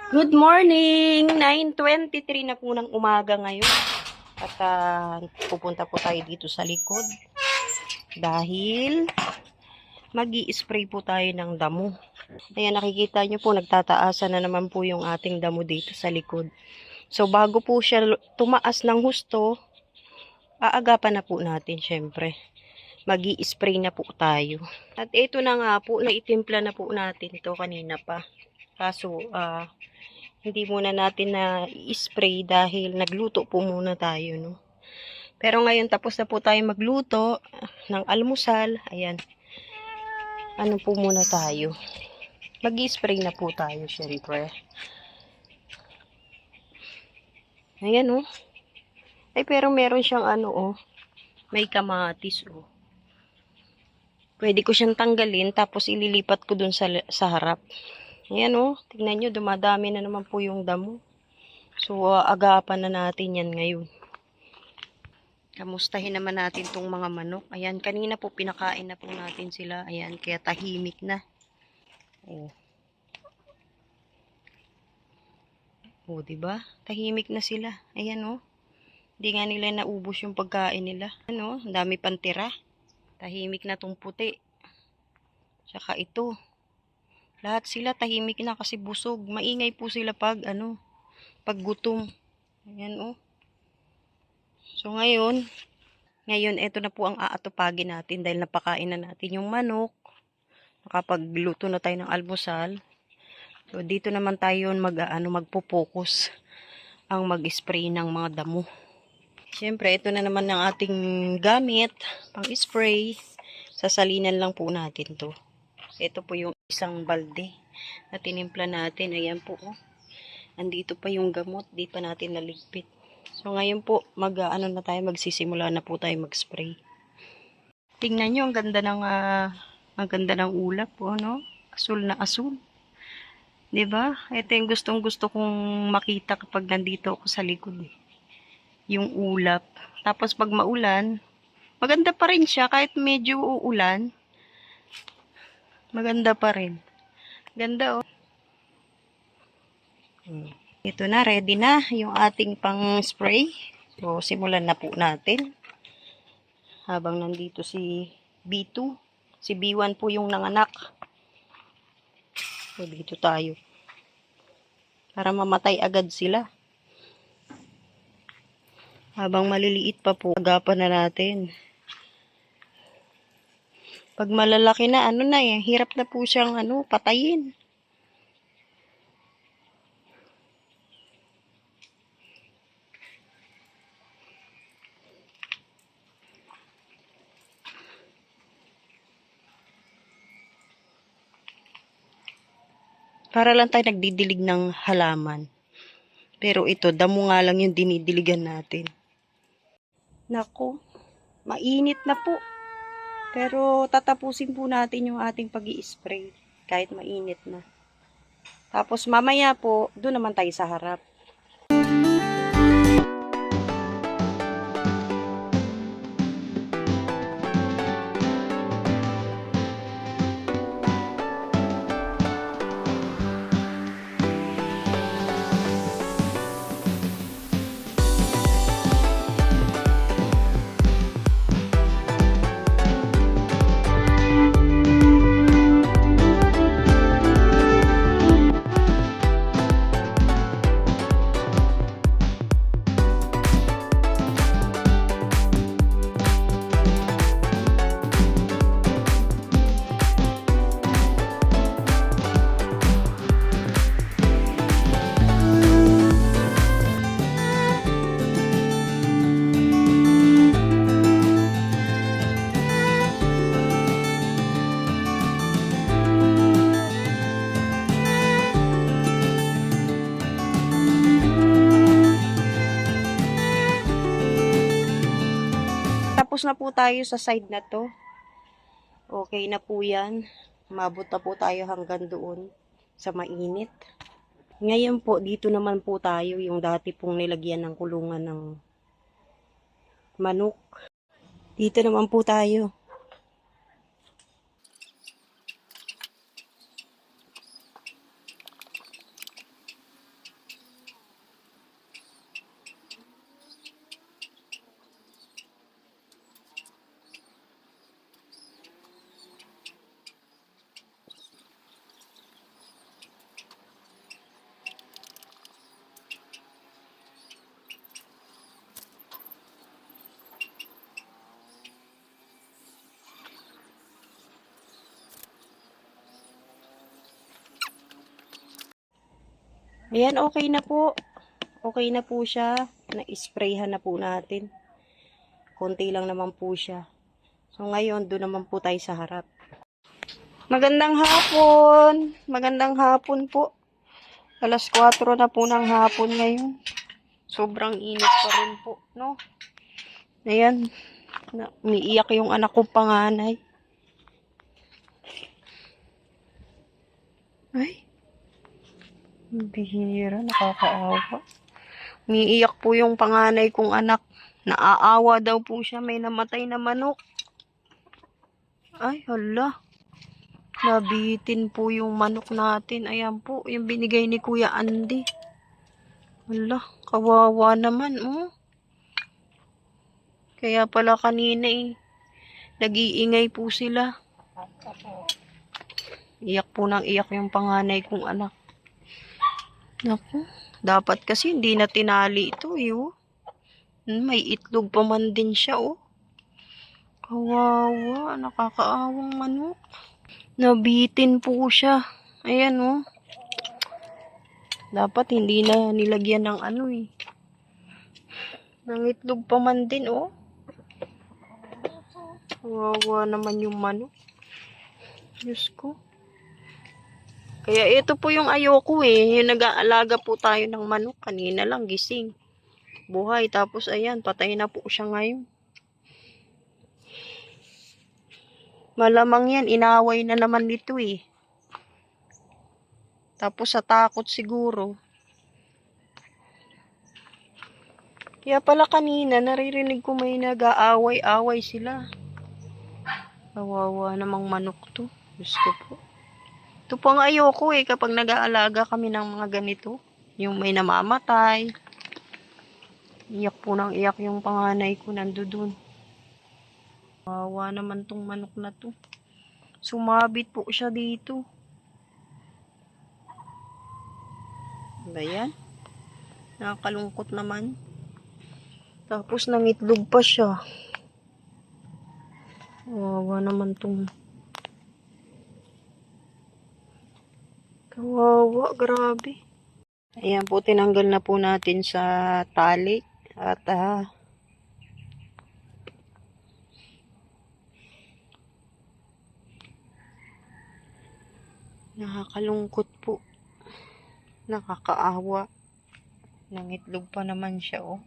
Good morning! 9:23 na po ng umaga ngayon. At pupunta po tayo dito sa likod. Dahil mag-i-spray po tayo ng damo. Ayan, nakikita nyo po, nagtataasan na naman po yung ating damo dito sa likod. So, bago po siya tumaas ng husto, aagapan na po natin syempre. Mag-i-spray na po tayo. At ito na nga po, naitimpla na po natin ito kanina pa. Kaso, hindi muna natin na i-spray dahil nagluto po muna tayo, no? Pero ngayon tapos na po tayo magluto ng almusal. Ayan. Ano po muna tayo? Mag-i-spray na po tayo, syempre. Ayan, oh. Ay, pero meron siyang ano, oh. May kamatis, oh. Pwede ko siyang tanggalin tapos ililipat ko dun sa harap. Ayan, oh. Tingnan nyo, dumadami na naman po yung damo. So, agapan na natin yan ngayon. Kamustahin naman natin tong mga manok. Ayan, kanina po pinakain na po natin sila. Ayan, kaya tahimik na. Oh. Oh, diba? Tahimik na sila. Ayan, oh. Hindi nga nila naubos yung pagkain nila. Ano, ang dami pang tira. Tahimik na tong puti. Tsaka ito. Lahat sila tahimik na kasi busog. Maingay po sila pag gutom. Ayan, oh. So, ngayon, ito na po ang aatupagin natin dahil napakain na natin yung manok. Nakapagluto na tayo ng almusal. So, dito naman tayo magpo-focus ang mag-spray ng mga damo. Siyempre, ito na naman ang ating gamit pang-spray. Sasalinan lang po natin to. Ito po yung isang balde na tinimpla natin. Ayan po, oh. Andito pa yung gamot, di pa natin naligpit. So, ngayon po, magsisimula na po tayo mag-spray. Tingnan nyo, ang ganda ng ulap po, no? Asul na asul. 'Di ba? Ito yung gustong-gusto kong makita kapag nandito ako sa likod, eh. Yung ulap. Tapos pag maulan, maganda pa rin siya kahit medyo uulan. Maganda pa rin. Ganda, oh. Ito na, ready na yung ating pang-spray. So, simulan na po natin. Habang nandito si B2, si B1 po yung nanganak. So, dito tayo. Para mamatay agad sila. Habang maliliit pa po, agapan na natin. Pag malalaki na, hirap na po siyang patayin. Para lang tayo nagdidilig ng halaman. Pero ito, damo nga lang yung dinidiligan natin. Naku, mainit na po. Pero tatapusin po natin yung ating pag-i-spray kahit mainit na. Tapos mamaya po, doon naman tayo sa harap. Tapos na po tayo sa side na to. Okay na po yan. Mabot na po tayo hanggang doon sa mainit. Ngayon po, dito naman po tayo yung dati pong nilagyan ng kulungan ng manok. Dito naman po tayo. Ayan, okay na po. Okay na po siya. Na-sprayhan na po natin. Konti lang naman po siya. So, ngayon, doon naman po tayo sa harap. Magandang hapon. Magandang hapon po. 4:00 na po ng hapon ngayon. Sobrang init pa rin po, no? Ayan. Umiiyak yung anak kong panganay. Ay. Bihira, nakakaawa. Umiiyak po yung panganay kong anak. Naaawa daw po siya. May namatay na manok. Ay, hala. Nabitin po yung manok natin. Ayan po, yung binigay ni Kuya Andy. Hala, kawawa naman, oh. Kaya pala kanina nag-iingay po sila. Iyak po nang iyak yung panganay kong anak. Naku, dapat kasi hindi na tinali ito, oh. May itlog pa man din siya, oh. Kawawa, nakakaawang manok. Nabitin po siya. Ayan, oh. Dapat hindi na nilagyan ng ng itlog pa man din, oh. Kawawa naman yung manok. Diyos ko. Kaya ito po yung ayoko, yung nag-aalaga po tayo ng manok. Kanina lang gising. Buhay. Tapos ayan, patay na po siya ngayon. Malamang yan, inaway na naman nito, Tapos sa takot siguro. Kaya pala kanina, naririnig ko may nag-aaway-away sila. Kawawa namang manok to. Diyos ko po. Ito po ang ayoko, kapag nag-aalaga kami ng mga ganito. Yung may namamatay. Iyak po nang iyak yung panganay ko nandoon. Kawawa naman tong manok na to. Sumabit po siya dito. Ba yan? Nakakalungkot naman. Tapos nangitlog pa siya. Kawawa naman tong. Kawawa, grabe. Ayan po, tinanggal na po natin sa tali. At nakakalungkot po. Nakakaawa. Nangitlog pa naman siya, oh.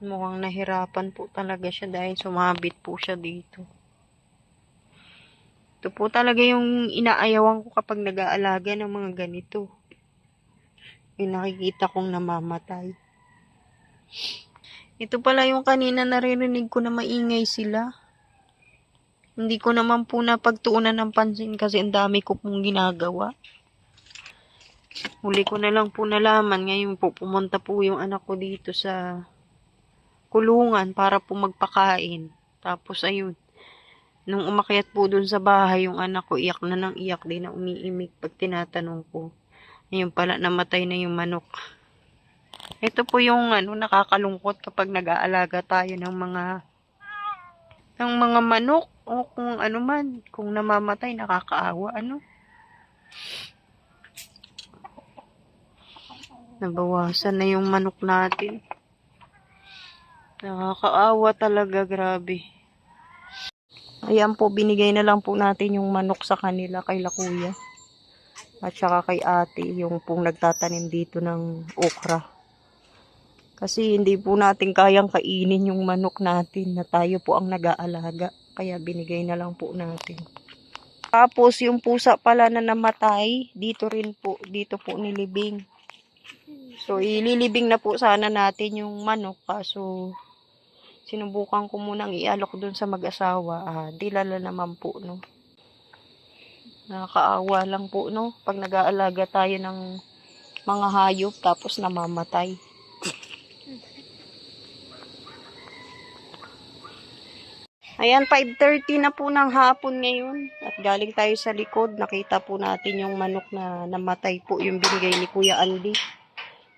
Mukhang nahirapan po talaga siya dahil sumabit po siya dito. Ito po talaga yung inaayawan ko kapag nag-aalaga ng mga ganito. Yung nakikita kong namamatay. Ito pala yung kanina naririnig ko na maingay sila. Hindi ko naman po napagtuunan ng pansin kasi ang dami ko pong ginagawa. Huli ko na lang po nalaman. Ngayon po pumunta po yung anak ko dito sa kulungan para po magpakain. Tapos ayun. Nung umakyat po dun sa bahay, yung anak ko iyak na ng iyak, di na umiimik pag tinatanong ko. Ayun pala, namatay na yung manok. Ito po yung nakakalungkot kapag nag-aalaga tayo ng mga manok o kung ano man, kung namamatay, nakakaawa, Nabawasan na yung manok natin. Nakakaawa talaga, grabe. Ayan po, binigay na lang po natin yung manok sa kanila kay Kuya. At saka kay ate, yung pong nagtatanim dito ng okra. Kasi hindi po natin kayang kainin yung manok natin na tayo po ang nag-aalaga. Kaya binigay na lang po natin. Tapos yung pusa pala na namatay, dito po nilibing. So ililibing na po sana natin yung manok, kaso sinubukan ko munang ialok dun sa mag-asawa. Dilala naman po, no. Nakakaawa lang po, no. Pag nag-aalaga tayo ng mga hayop tapos namamatay. Ayan, 5:30 na po ng hapon ngayon. At galing tayo sa likod. Nakita po natin yung manok na namatay po, yung binigay ni Kuya Andy.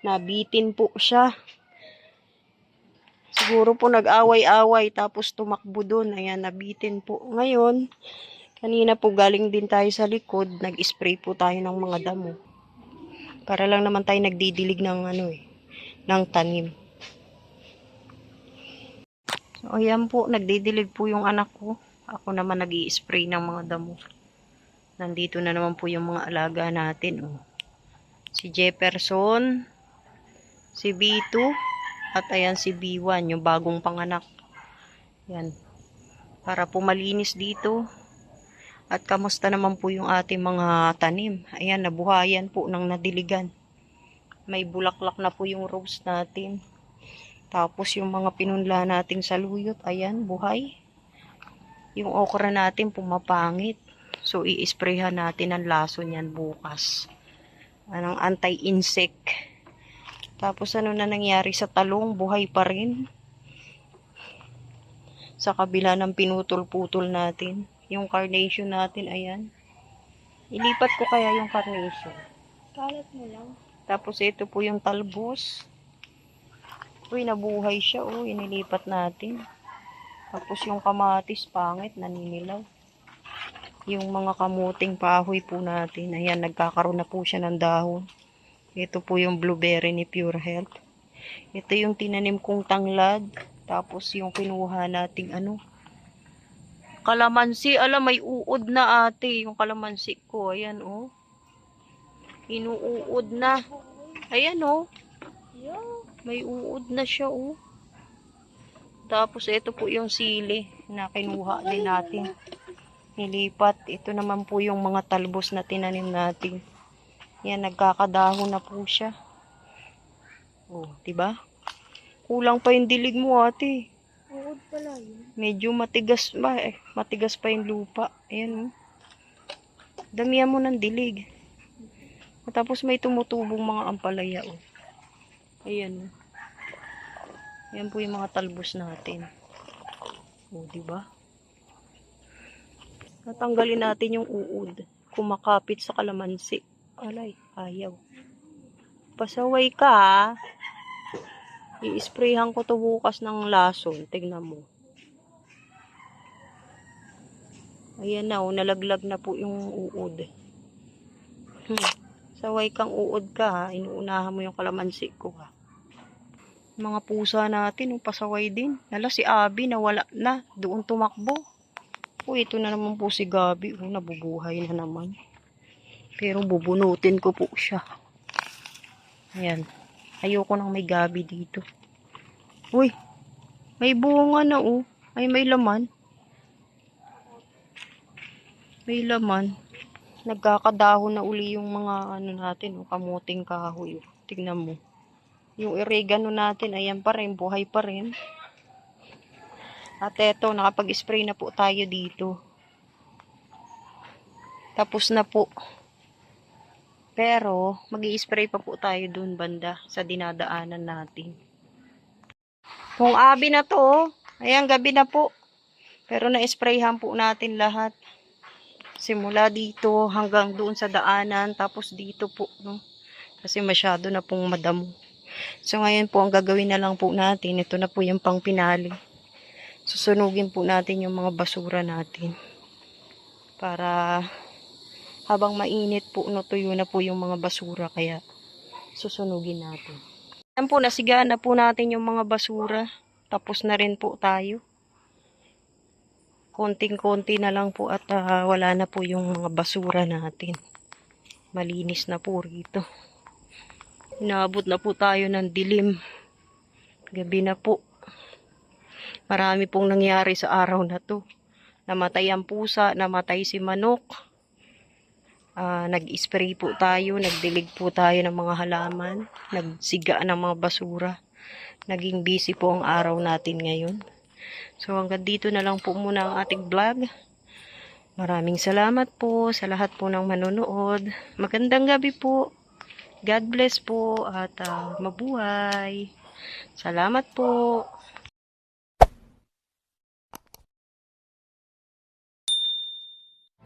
Nabitin po siya. Siguro po nag-away-away tapos tumakbo doon. Ayan, nabitin po. Ngayon, kanina po galing din tayo sa likod. Nag-spray po tayo ng mga damo. Para lang naman tayo nagdidilig ng ano ng tanim. So, ayan po, nagdidilig po yung anak ko. Ako naman nag-i-spray ng mga damo. Nandito na naman po yung mga alaga natin. Oh. Si Jefferson, si B2, at ayan si B1, yung bagong panganak. Yan. Para po malinis dito. At kamusta naman po yung ating mga tanim. Ayan, nabuhayan po ng nadiligan. May bulaklak na po yung rose natin. Tapos yung mga pinunla nating saluyot, ayan, buhay. Yung okra natin pumapangit. So, i-sprayhan natin ang laso niyan bukas. Anong anti-insect. Tapos ano na nangyari sa talong, buhay pa rin. Sa kabila ng pinutol-putol natin. Yung carnation natin, ayan. Ilipat ko kaya yung carnation. Kalat mo lang. Tapos ito po yung talbos. Uy, nabuhay siya. Oh, inilipat natin. Tapos yung kamatis, pangit, naninilaw. Yung mga kamuting pahoy po natin. Ayan, nagkakaroon na po siya ng dahon. Ito po yung blueberry ni Pure Health. Ito yung tinanim kong tanglad. Tapos yung kinuha nating kalamansi. Alam, may uod na ate. Yung kalamansi ko. Ayan, oh. Inuuod na. Ayan, oh. May uod na siya, oh. Tapos, ito po yung sili na kinuha din natin. Nilipat. Ito naman po yung mga talbos na tinanim natin. Yan, nagkakadahon na po siya. Oh, diba? Kulang pa yung dilig mo, ate. Uod pala yun. Medyo matigas ba eh. Matigas pa yung lupa. Ayan, oh. Damihan mo ng dilig. Tapos may tumutubong mga ampalaya, oh. Ayan, oh. Ayan po yung mga talbos natin. Oh, diba? Natanggalin natin yung uod. Kumakapit sa kalamansi. Alay, ayaw. Pasaway ka, ha? I-sprayhan ko to bukas ng lason. Tignan mo. Ayan na, oh. Nalaglag na po yung uod. Saway kang uod ka, ha? Inuunahan mo yung kalamansi ko, ha? Mga pusa natin, pasaway din. Nala, si Abby, nawala na. Doon tumakbo. Ito na naman po si Gabi. Nabubuhay na naman. Pero bubunutin ko po siya. Ayan. Ayoko nang may Gabi dito. Uy, may bunga na, oh. Ay, may laman. May laman. Nagkakadahon na uli yung mga natin, kamuting kahoy. Tignan mo. Yung oregano natin, ayan pa rin, buhay pa rin. At eto, nakapag-spray na po tayo dito. Tapos na po. Pero, mag-i-spray pa po tayo dun banda sa dinadaanan natin. Kung Abby na to, ayan, gabi na po. Pero na-sprayhan po natin lahat. Simula dito hanggang doon sa daanan, tapos dito po, no? Kasi masyado na pong madamo. So, ngayon po, ang gagawin na lang po natin, ito na po yung pangpinali. Susunugin po natin yung mga basura natin. Para, habang mainit po, tuyo na po yung mga basura, kaya susunugin natin. Ayan po, nasigaan na po natin yung mga basura. Tapos na rin po tayo. Konting-konti na lang po at wala na po yung mga basura natin. Malinis na po rito. Inaabot na po tayo ng dilim. Gabi na po. Marami pong nangyari sa araw na to. Namatay ang pusa, namatay si manok. Nag-spray po tayo, nagdilig po tayo ng mga halaman. Nagsiga ng mga basura. Naging busy po ang araw natin ngayon. So hanggang dito na lang po muna ang ating vlog. Maraming salamat po sa lahat po ng manonood. Magandang gabi po. God bless po at mabuhay. Salamat po.